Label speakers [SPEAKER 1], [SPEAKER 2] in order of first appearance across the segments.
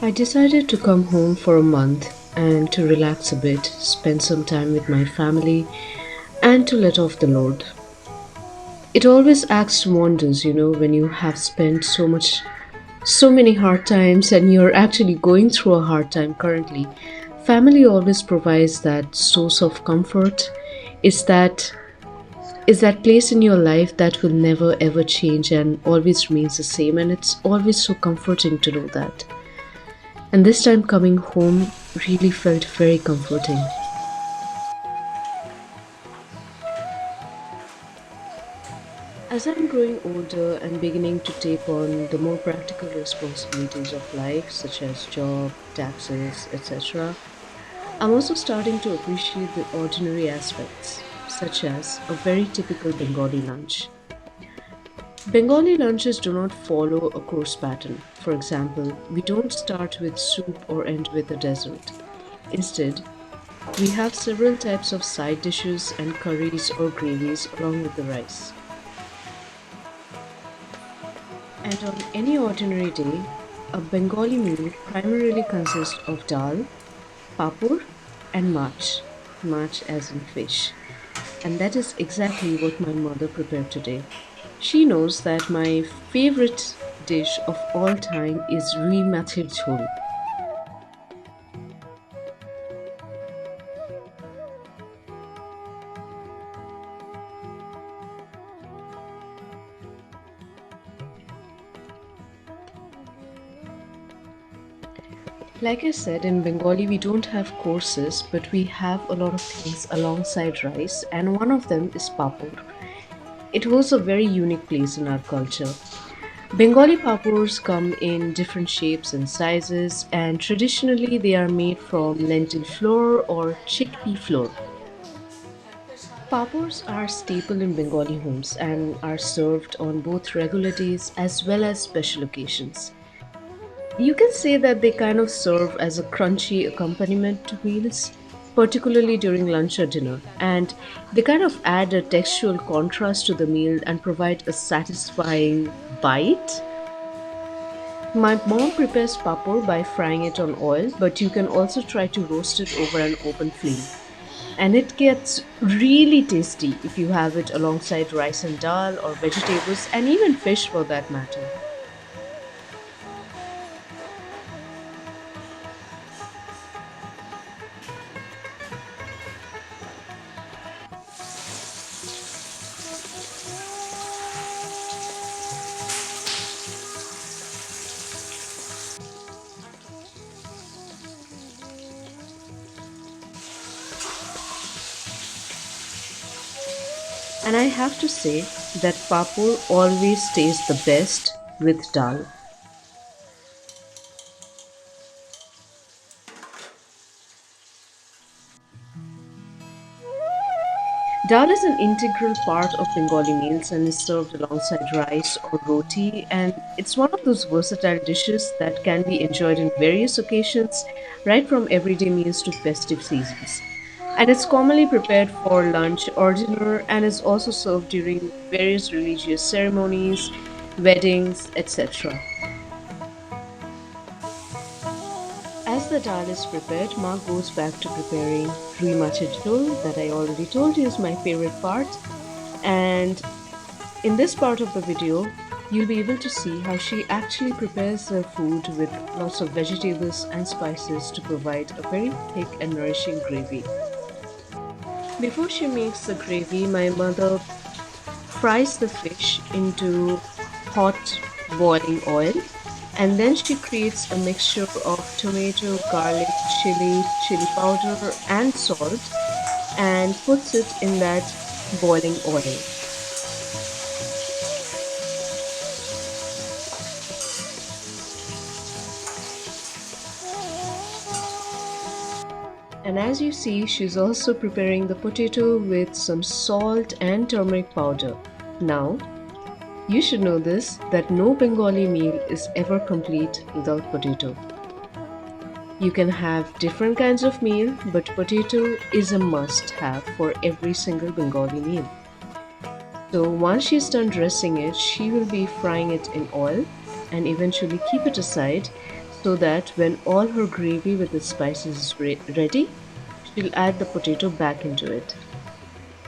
[SPEAKER 1] I decided to come home for a month and to relax a bit, spend some time with my family, and to let off the load. It always acts wonders, when you have spent so many hard times and you're actually going through a hard time currently. Family always provides that source of comfort. Is that place in your life that will never ever change and always remains the same, and it's always so comforting to know that. And this time coming home really felt very comforting. As I'm growing older and beginning to take on the more practical responsibilities of life, such as job, taxes, etc., I'm also starting to appreciate the ordinary aspects, such as a very typical Bengali lunch. Bengali lunches do not follow a course pattern. For example, we don't start with soup or end with a dessert. Instead, we have several types of side dishes and curries or gravies along with the rice. And on any ordinary day, a Bengali meal primarily consists of dal, papur, and mach. Mach as in fish. And that is exactly what my mother prepared today. She knows that my favorite dish of all time is Rui Mach's Jhol. Like I said, in Bengali we don't have courses, but we have a lot of things alongside rice, and one of them is papur. It holds a very unique place in our culture. Bengali papurs come in different shapes and sizes, and traditionally they are made from lentil flour or chickpea flour. Papurs are staple in Bengali homes and are served on both regular days as well as special occasions. You can say that they kind of serve as a crunchy accompaniment to meals, particularly during lunch or dinner, and they kind of add a textual contrast to the meal and provide a satisfying bite. My mom prepares papur by frying it on oil, but you can also try to roast it over an open flame. And it gets really tasty if you have it alongside rice and dal or vegetables and even fish for that matter. And I have to say that papur always tastes the best with dal. Dal is an integral part of Bengali meals and is served alongside rice or roti, and it's one of those versatile dishes that can be enjoyed in various occasions, right from everyday meals to festive seasons. And it's commonly prepared for lunch or dinner and is also served during various religious ceremonies, weddings, etc. As the dal is prepared, Ma goes back to preparing Rui Mach that I already told you is my favorite part. And in this part of the video, you'll be able to see how she actually prepares her food with lots of vegetables and spices to provide a very thick and nourishing gravy. Before she makes the gravy, my mother fries the fish into hot boiling oil, and then she creates a mixture of tomato, garlic, chili powder and salt, and puts it in that boiling oil. And as you see, she's also preparing the potato with some salt and turmeric powder. Now, you should know this, that no Bengali meal is ever complete without potato. You can have different kinds of meal, but potato is a must-have for every single Bengali meal. So once she's done dressing it, she will be frying it in oil and eventually keep it aside so that when all her gravy with the spices is ready, she'll add the potato back into it.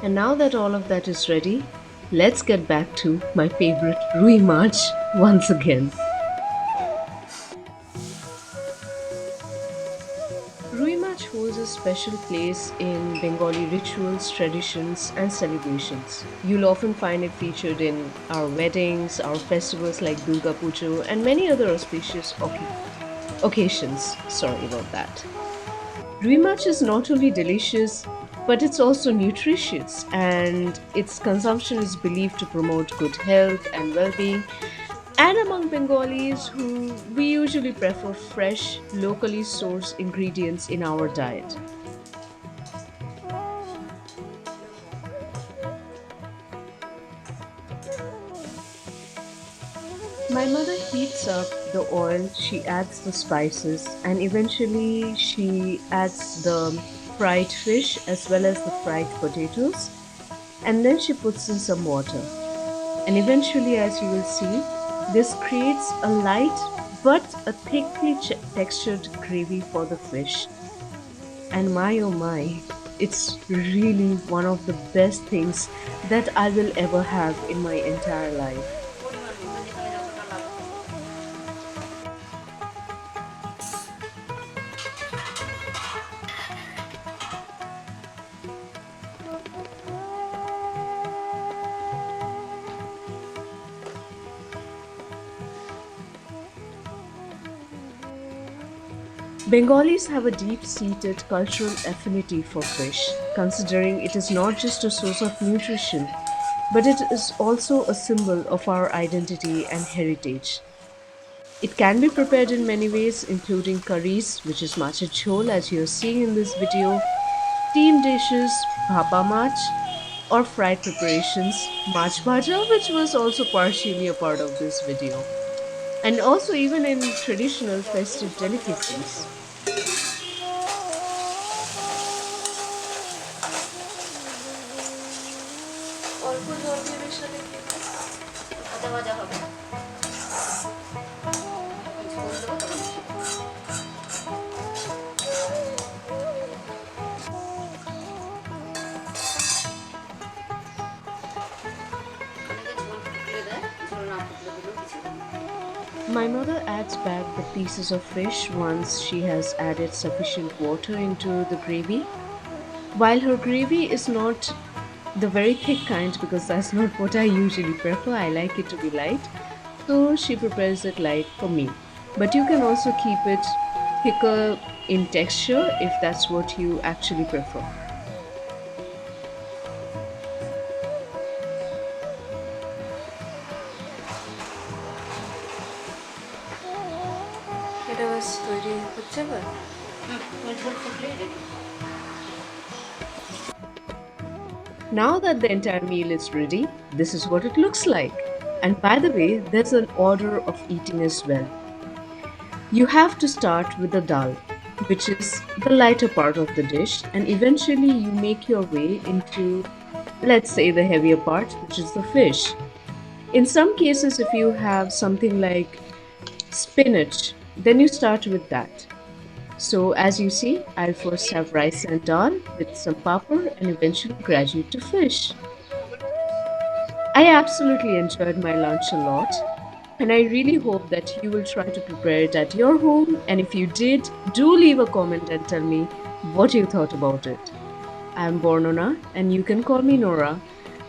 [SPEAKER 1] And now that all of that is ready, let's get back to my favorite Rui Mach once again. Rui Mach holds a special place in Bengali rituals, traditions, and celebrations. You'll often find it featured in our weddings, our festivals like Durga Puja, and many other auspicious occasions. Sorry about that. Rui Mach is not only delicious, but it's also nutritious, and its consumption is believed to promote good health and well being. And among Bengalis, who we usually prefer fresh, locally sourced ingredients in our diet. My mother heats up the oil, she adds the spices, and eventually she adds the fried fish as well as the fried potatoes, and then she puts in some water. And eventually, as you will see, this creates a light but a thickly textured gravy for the fish. And my oh my, it's really one of the best things that I will ever have in my entire life. Bengalis have a deep seated cultural affinity for fish, considering it is not just a source of nutrition, but it is also a symbol of our identity and heritage. It can be prepared in many ways, including curries, which is maacher jhol, as you are seeing in this video, steamed dishes, bhapa mach, or fried preparations, mach bhaja, which was also partially a part of this video, and also even in traditional festive delicacies. My mother adds back the pieces of fish once she has added sufficient water into the gravy. While her gravy is not the very thick kind, because that's not what I usually prefer, I like it to be light, so she prepares it light for me. But you can also keep it thicker in texture if that's what you actually prefer. Now that the entire meal is ready, this is what it looks like. And by the way, there's an order of eating as well. You have to start with the dal, which is the lighter part of the dish, and eventually you make your way into, let's say, the heavier part, which is the fish. In some cases, if you have something like spinach, then you start with that. So as you see, I'll first have rice and dal with some papad and eventually graduate to fish. I absolutely enjoyed my lunch a lot, and I really hope that you will try to prepare it at your home, and if you did, do leave a comment and tell me what you thought about it. I'm Bornona and you can call me Nora,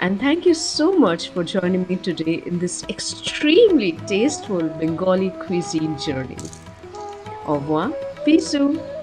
[SPEAKER 1] and thank you so much for joining me today in this extremely tasteful Bengali cuisine journey. Au revoir, bisous.